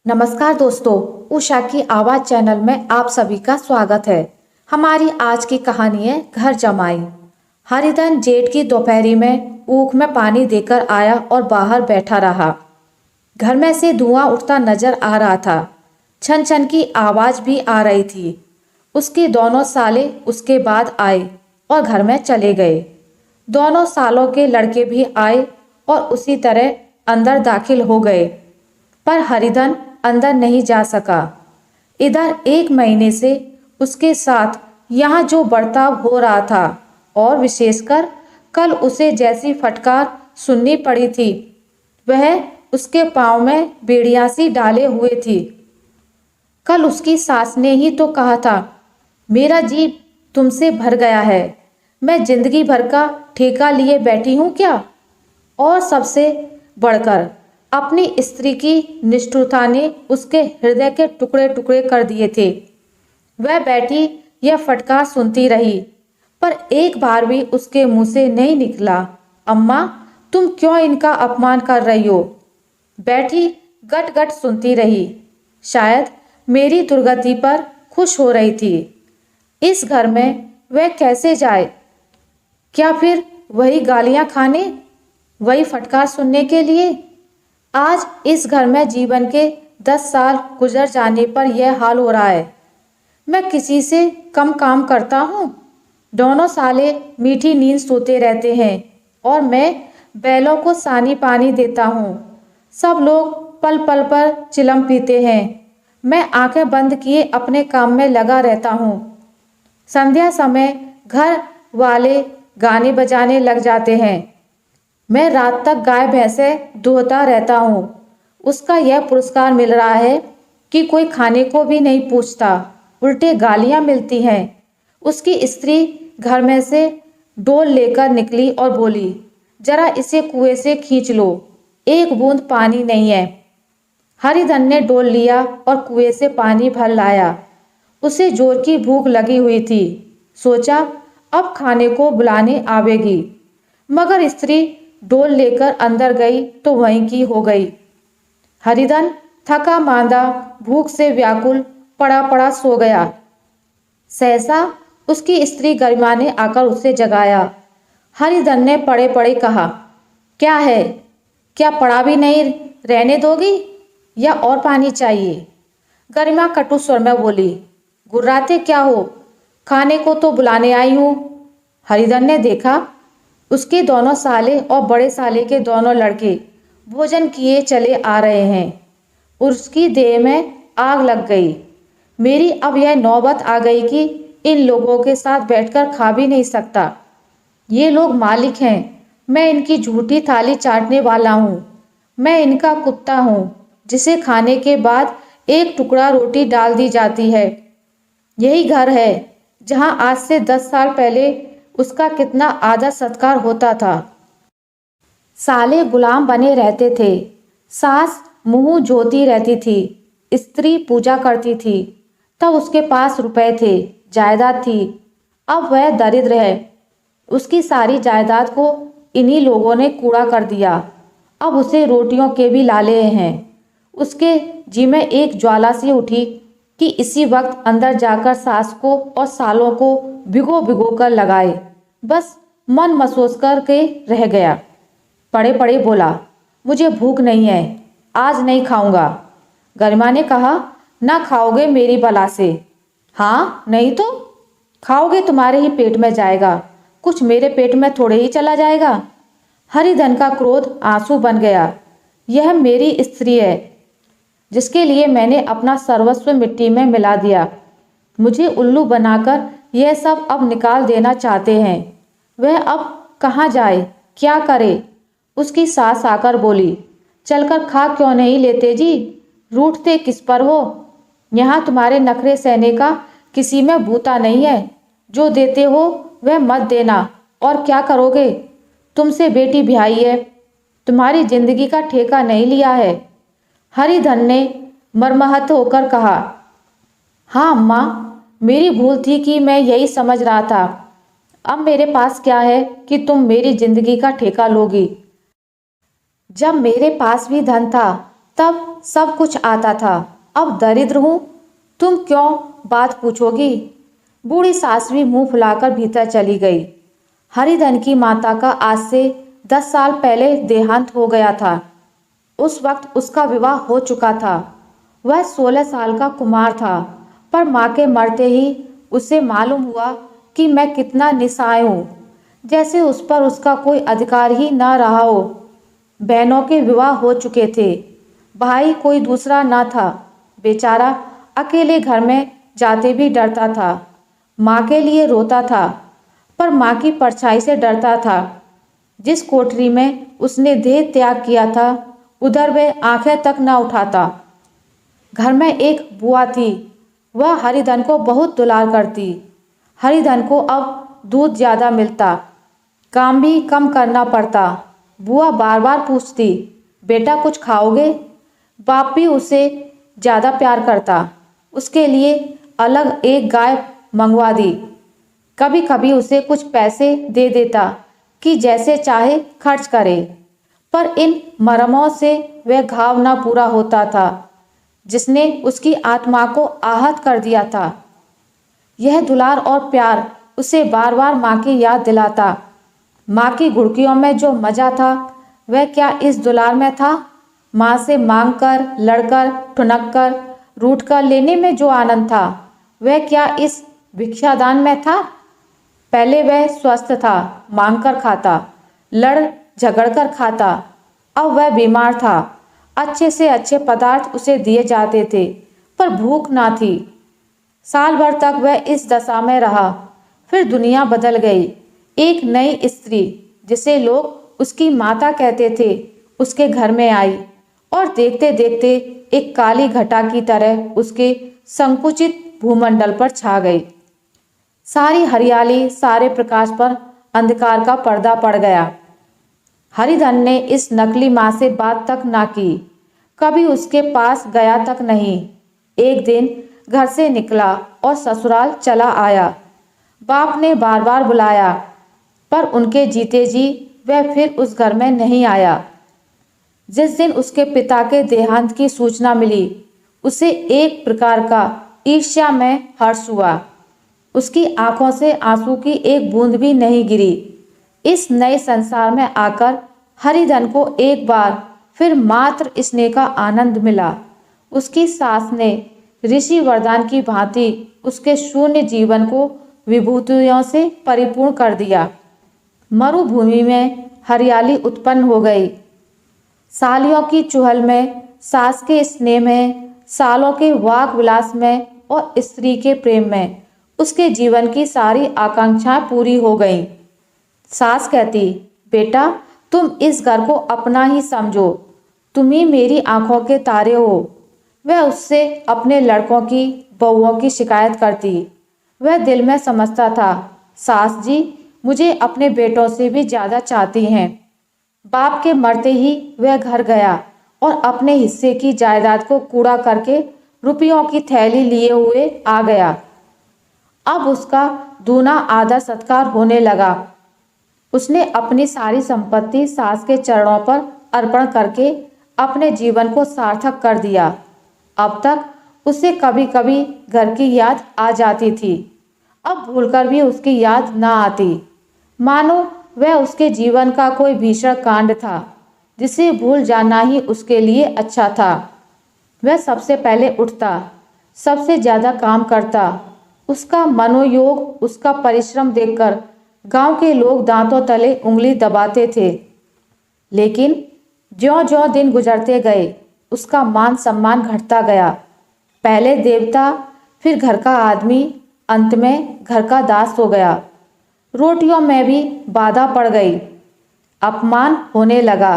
नमस्कार दोस्तों, उषा की आवाज चैनल में आप सभी का स्वागत है। हमारी आज की कहानी है घर जमाई। हरिधन जेठ की दोपहरी में ऊख में पानी देकर आया और बाहर बैठा रहा। घर में से धुआं उठता नजर आ रहा था। छन छन की आवाज भी आ रही थी। उसके दोनों साले उसके बाद आए और घर में चले गए। दोनों सालों के लड़के भी आए और उसी तरह अंदर दाखिल हो गए, पर हरिधन अंदर नहीं जा सका। इधर 1 महीने से उसके साथ यहाँ जो बर्ताव हो रहा था, और विशेषकर कल उसे जैसी फटकार सुननी पड़ी थी, वह उसके पाँव में बेड़ियां सी डाले हुए थी। कल उसकी सास ने ही तो कहा था, मेरा जी तुमसे भर गया है, मैं जिंदगी भर का ठेका लिए बैठी हूँ क्या। और सबसे बढ़कर अपनी स्त्री की निष्ठुरता ने उसके हृदय के टुकड़े टुकड़े कर दिए थे। वह बैठी यह फटकार सुनती रही, पर एक बार भी उसके मुंह से नहीं निकला, अम्मा तुम क्यों इनका अपमान कर रही हो। बैठी गट गट सुनती रही। शायद मेरी दुर्गति पर खुश हो रही थी। इस घर में वह कैसे जाए? क्या फिर वही गालियां खाने, वही फटकार सुनने के लिए? आज इस घर में जीवन के 10 साल गुजर जाने पर यह हाल हो रहा है। मैं किसी से कम काम करता हूँ? दोनों साले मीठी नींद सोते रहते हैं और मैं बैलों को सानी पानी देता हूँ। सब लोग पल पल पर चिलम पीते हैं। मैं आंखें बंद किए अपने काम में लगा रहता हूँ। संध्या समय घर वाले गाने बजाने लग जाते हैं। मैं रात तक गाय भैंसे दूहता रहता हूँ। उसका यह पुरस्कार मिल रहा है कि कोई खाने को भी नहीं पूछता, उल्टे गालियाँ मिलती हैं। उसकी स्त्री घर में से डोल लेकर निकली और बोली, जरा इसे कुएं से खींच लो, एक बूंद पानी नहीं है। हरिधन ने डोल लिया और कुएं से पानी भर लाया। उसे जोर की भूख लगी हुई थी। सोचा अब खाने को बुलाने आवेगी, मगर स्त्री डोल लेकर अंदर गई तो वहीं की हो गई। हरिधन थका मांदा भूख से व्याकुल पड़ा पड़ा सो गया। सहसा उसकी स्त्री गरिमा ने आकर उसे जगाया। हरिधन ने पड़े पड़े कहा, क्या है, क्या पड़ा भी नहीं रहने दोगी या और पानी चाहिए? गरिमा कटु स्वर में बोली, गुर्राते क्या हो, खाने को तो बुलाने आई हूँ। हरिधन ने देखा उसके दोनों साले और बड़े साले के दोनों लड़के भोजन किए चले आ रहे हैं। उसकी देह में आग लग गई। मेरी अब यह नौबत आ गई कि इन लोगों के साथ बैठकर खा भी नहीं सकता। ये लोग मालिक हैं, मैं इनकी झूठी थाली चाटने वाला हूँ। मैं इनका कुत्ता हूँ जिसे खाने के बाद एक टुकड़ा रोटी डाल दी जाती है। यही घर है जहाँ आज से 10 साल पहले उसका कितना आदर सत्कार होता था। साले गुलाम बने रहते थे। सास मुंह जोती रहती थी। स्त्री पूजा करती थी। तब उसके पास रुपए थे, जायदाद थी। अब वह दरिद्र है। उसकी सारी जायदाद को इन्हीं लोगों ने कूड़ा कर दिया। अब उसे रोटियों के भी लाले हैं। उसके जी में एक ज्वाला सी उठी कि इसी वक्त अंदर जाकर सास को और सालों को भिगो भिगो कर लगाए। बस मन महसूस करके रह गया। पड़े पड़े बोला, मुझे भूख नहीं है, आज नहीं खाऊंगा। गरिमा ने कहा, ना खाओगे मेरी बला से। हाँ नहीं तो खाओगे, तुम्हारे ही पेट में जाएगा, कुछ मेरे पेट में थोड़े ही चला जाएगा। हरिधन का क्रोध आंसू बन गया। यह मेरी स्त्री है जिसके लिए मैंने अपना सर्वस्व मिट्टी में मिला दिया। मुझे उल्लू बनाकर यह सब अब निकाल देना चाहते हैं। वह अब कहाँ जाए, क्या करे? उसकी सास आकर बोली, चलकर खा क्यों नहीं लेते जी, रूठते किस पर हो? यहाँ तुम्हारे नखरे सहने का किसी में बूता नहीं है। जो देते हो वह मत देना, और क्या करोगे? तुमसे बेटी ब्याही है, तुम्हारी जिंदगी का ठेका नहीं लिया है। हरिधन ने मर्माहत होकर कहा, हाँ अम्मा, मेरी भूल थी कि मैं यही समझ रहा था। अब मेरे पास क्या है कि तुम मेरी जिंदगी का ठेका लोगी? जब मेरे पास भी धन था तब सब कुछ आता था, अब दरिद्र हूँ, तुम क्यों बात पूछोगी। बूढ़ी सास भी मुंह फुलाकर भीतर चली गई। हरिधन की माता का आज से 10 साल पहले देहांत हो गया था। उस वक्त उसका विवाह हो चुका था। वह 16 साल का कुमार था, पर माँ के मरते ही उसे मालूम हुआ कि मैं कितना निस्सहाय हूँ, जैसे उस पर उसका कोई अधिकार ही न रहा हो। बहनों के विवाह हो चुके थे, भाई कोई दूसरा न था। बेचारा अकेले घर में जाते भी डरता था। माँ के लिए रोता था, पर माँ की परछाई से डरता था। जिस कोठरी में उसने देह त्याग किया था, उधर वह आंखें तक न उठाता। घर में एक बुआ थी, वह हरिधन को बहुत दुलार करती। हरिधन को अब दूध ज़्यादा मिलता, काम भी कम करना पड़ता। बुआ बार बार पूछती, बेटा कुछ खाओगे। बाप भी उसे ज़्यादा प्यार करता, उसके लिए अलग एक गाय मंगवा दी। कभी कभी उसे कुछ पैसे दे देता कि जैसे चाहे खर्च करे, पर इन मरमों से वह घाव न पूरा होता था जिसने उसकी आत्मा को आहत कर दिया था। यह दुलार और प्यार उसे बार बार माँ की याद दिलाता। माँ की घुड़कियों में जो मजा था, वह क्या इस दुलार में था। माँ से मांग कर, लड़कर, ठुनक कर, रूठ कर लेने में जो आनंद था, वह क्या इस भिक्षादान में था। पहले वह स्वस्थ था, मांग कर खाता, लड़ झगड़ कर खाता। अब वह बीमार था, अच्छे से अच्छे पदार्थ उसे दिए जाते थे, पर भूख ना थी। साल भर तक वह इस दशा में रहा। फिर दुनिया बदल गई। एक नई स्त्री, जिसे लोग उसकी माता कहते थे, उसके घर में आई और देखते देखते एक काली घटा की तरह उसके संकुचित भूमंडल पर छा गई। सारी हरियाली, सारे प्रकाश पर अंधकार का पर्दा पड़ गया। हरिधन ने इस नकली माँ से बात तक ना की, कभी उसके पास गया तक नहीं। एक दिन घर से निकला और ससुराल चला आया। बाप ने बार बार बुलाया, पर उनके जीते जी वह फिर उस घर में नहीं आया। जिस दिन उसके पिता के देहांत की सूचना मिली, उसे एक प्रकार का ईर्ष्या में हर्ष हुआ। उसकी आंखों से आंसू की एक बूंद भी नहीं गिरी। इस नए संसार में आकर हरिधन को एक बार फिर मात्र स्नेह का आनंद मिला। उसकी सास ने ऋषि वरदान की भांति उसके शून्य जीवन को विभूतियों से परिपूर्ण कर दिया। मरुभूमि में हरियाली उत्पन्न हो गई। सालियों की चुहल में, सास के स्नेह में, सालों के वाक विलास में और स्त्री के प्रेम में उसके जीवन की सारी आकांक्षाएं पूरी हो गईं। सास कहती, बेटा तुम इस घर को अपना ही समझो, तुम ही मेरी आंखों के तारे हो। वह उससे अपने लड़कों की, बहुओं की शिकायत करती। वह दिल में समझता था, सास जी मुझे अपने बेटों से भी ज़्यादा चाहती हैं। बाप के मरते ही वह घर गया और अपने हिस्से की जायदाद को कूड़ा करके रुपयों की थैली लिए हुए आ गया। अब उसका दूना आदर सत्कार होने लगा। उसने अपनी सारी संपत्ति सास के चरणों पर अर्पण करके अपने जीवन को सार्थक कर दिया। अब तक उसे कभी कभी घर की याद आ जाती थी, अब भूलकर भी उसकी याद ना आती, मानो वह उसके जीवन का कोई भीषण कांड था जिसे भूल जाना ही उसके लिए अच्छा था। वह सबसे पहले उठता, सबसे ज़्यादा काम करता। उसका मनोयोग, उसका परिश्रम देखकर गांव के लोग दांतों तले उंगली दबाते थे। लेकिन ज्यों-ज्यों दिन गुजरते गए, उसका मान सम्मान घटता गया। पहले देवता, फिर घर का आदमी, अंत में घर का दास हो गया। रोटियों में भी बाधा पड़ गई, अपमान होने लगा।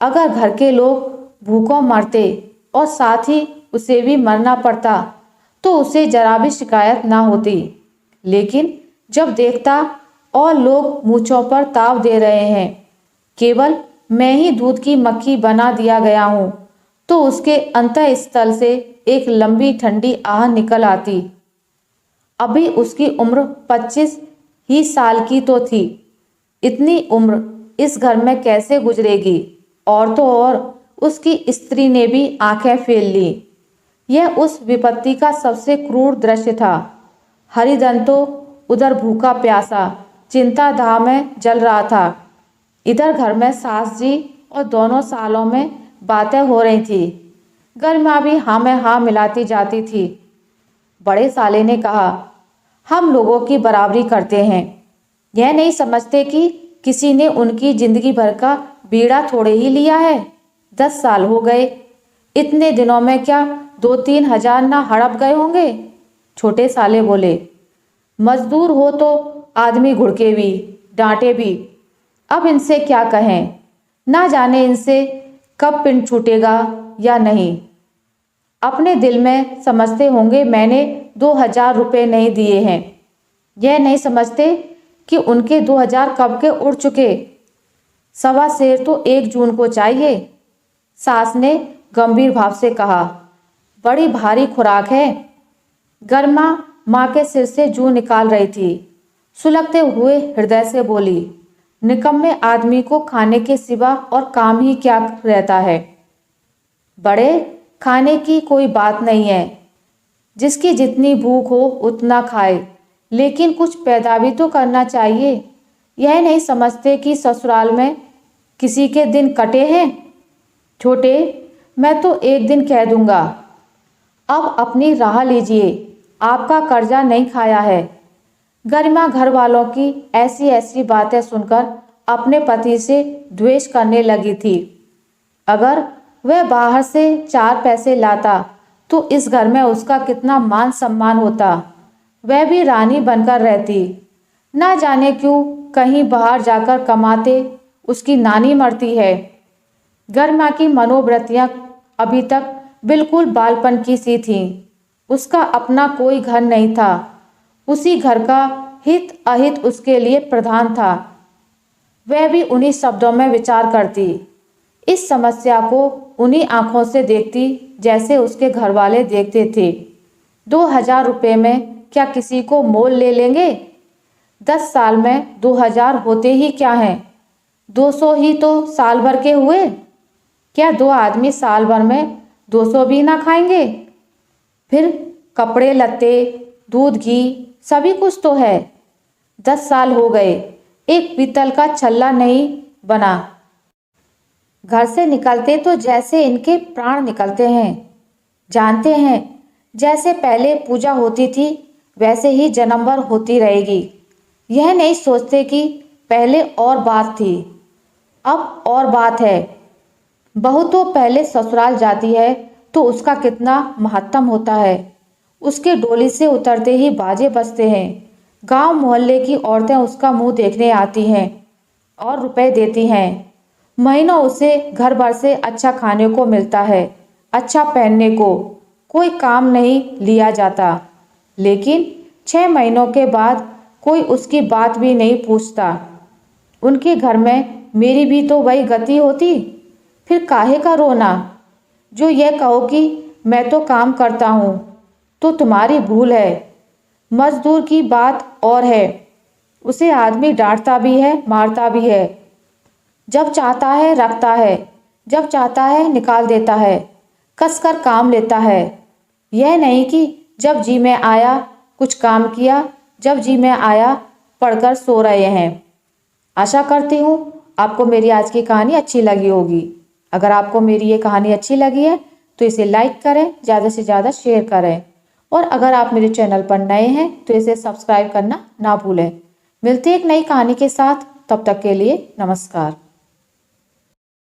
अगर घर के लोग भूखों मरते और साथ ही उसे भी मरना पड़ता तो उसे जरा भी शिकायत ना होती। लेकिन जब देखता और लोग मूंछों पर ताव दे रहे हैं, केवल मैं ही दूध की मक्खी बना दिया गया हूँ, तो उसके अंतःस्थल से एक लंबी ठंडी आह निकल आती। अभी उसकी उम्र 25 ही साल की तो थी। इतनी उम्र इस घर में कैसे गुजरेगी। और तो और उसकी स्त्री ने भी आंखें फेर ली। यह उस विपत्ति का सबसे क्रूर दृश्य था। हरिधन तो उधर भूखा प्यासा चिंता दाह में जल रहा था। इधर घर में सास जी और दोनों सालों में बातें हो रही थी। गरिमा भी हाँ में हाँ मिलाती जाती थी। बड़े साले ने कहा, हम लोगों की बराबरी करते हैं, यह नहीं समझते कि किसी ने उनकी जिंदगी भर का बीड़ा थोड़े ही लिया है। 10 साल हो गए, इतने दिनों में क्या 2-3 हजार ना हड़प गए होंगे। छोटे साले बोले, मजदूर हो तो आदमी घुड़के भी डांटे भी, अब इनसे क्या कहें, ना जाने इनसे कब पिंड छूटेगा या नहीं। अपने दिल में समझते होंगे मैंने 2000 रुपये नहीं दिए हैं, यह नहीं समझते कि उनके 2000 कब के उड़ चुके। 1.25 सेर तो 1 जून को चाहिए। सास ने गंभीर भाव से कहा, बड़ी भारी खुराक है। गरिमा माँ के सिर से जूं निकाल रही थी। सुलगते हुए हृदय से बोली, निकम्मे आदमी को खाने के सिवा और काम ही क्या रहता है। बड़े, खाने की कोई बात नहीं है, जिसकी जितनी भूख हो उतना खाए, लेकिन कुछ पैदा भी तो करना चाहिए। यह नहीं समझते कि ससुराल में किसी के दिन कटे हैं। छोटे, मैं तो एक दिन कह दूंगा, अब अपनी राह लीजिए, आपका कर्जा नहीं खाया है। गरिमा घर वालों की ऐसी ऐसी बातें सुनकर अपने पति से द्वेष करने लगी थी। अगर वह बाहर से 4 पैसे लाता तो इस घर में उसका कितना मान सम्मान होता। वह भी रानी बनकर रहती। ना जाने क्यों कहीं बाहर जाकर कमाते उसकी नानी मरती है। गरिमा की मनोवृत्तियां अभी तक बिल्कुल बालपन की सी थीं। उसका अपना कोई घर नहीं था। उसी घर का हित अहित उसके लिए प्रधान था। वह भी उन्हीं शब्दों में विचार करती, इस समस्या को उन्हीं आंखों से देखती जैसे उसके घर वाले देखते थे। 2000 रुपये में क्या किसी को मोल ले लेंगे? 10 साल में 2000 होते ही क्या हैं? 200 ही तो साल भर के हुए। क्या 2 आदमी साल भर में 200 भी ना खाएंगे? फिर कपड़े लत्ते, दूध घी सभी कुछ तो है। 10 साल हो गए, एक पीतल का छल्ला नहीं बना। घर से निकलते तो जैसे इनके प्राण निकलते हैं। जानते हैं, जैसे पहले पूजा होती थी वैसे ही जन्म भर होती रहेगी। यह नहीं सोचते कि पहले और बात थी, अब और बात है। बहू तो पहले ससुराल जाती है तो उसका कितना महत्तम होता है। उसके डोली से उतरते ही बाजे बजते हैं। गांव मोहल्ले की औरतें उसका मुंह देखने आती हैं और रुपए देती हैं। महीनों उसे घर भर से अच्छा खाने को मिलता है, अच्छा पहनने को। कोई काम नहीं लिया जाता। लेकिन 6 महीनों के बाद कोई उसकी बात भी नहीं पूछता। उनके घर में मेरी भी तो वही गति होती। फिर काहे का रोना? जो यह कहो कि मैं तो काम करता हूँ तो तुम्हारी भूल है। मजदूर की बात और है, उसे आदमी डांटता भी है, मारता भी है। जब चाहता है रखता है, जब चाहता है निकाल देता है, कसकर काम लेता है। यह नहीं कि जब जी में आया कुछ काम किया, जब जी में आया पढ़कर सो रहे हैं। आशा करती हूँ आपको मेरी आज की कहानी अच्छी लगी होगी। अगर आपको मेरी ये कहानी अच्छी लगी है तो इसे लाइक करें, ज़्यादा से ज़्यादा शेयर करें। और अगर आप मेरे चैनल पर नए हैं तो इसे सब्सक्राइब करना ना भूलें। मिलते एक नई कहानी के साथ, तब तक के लिए नमस्कार।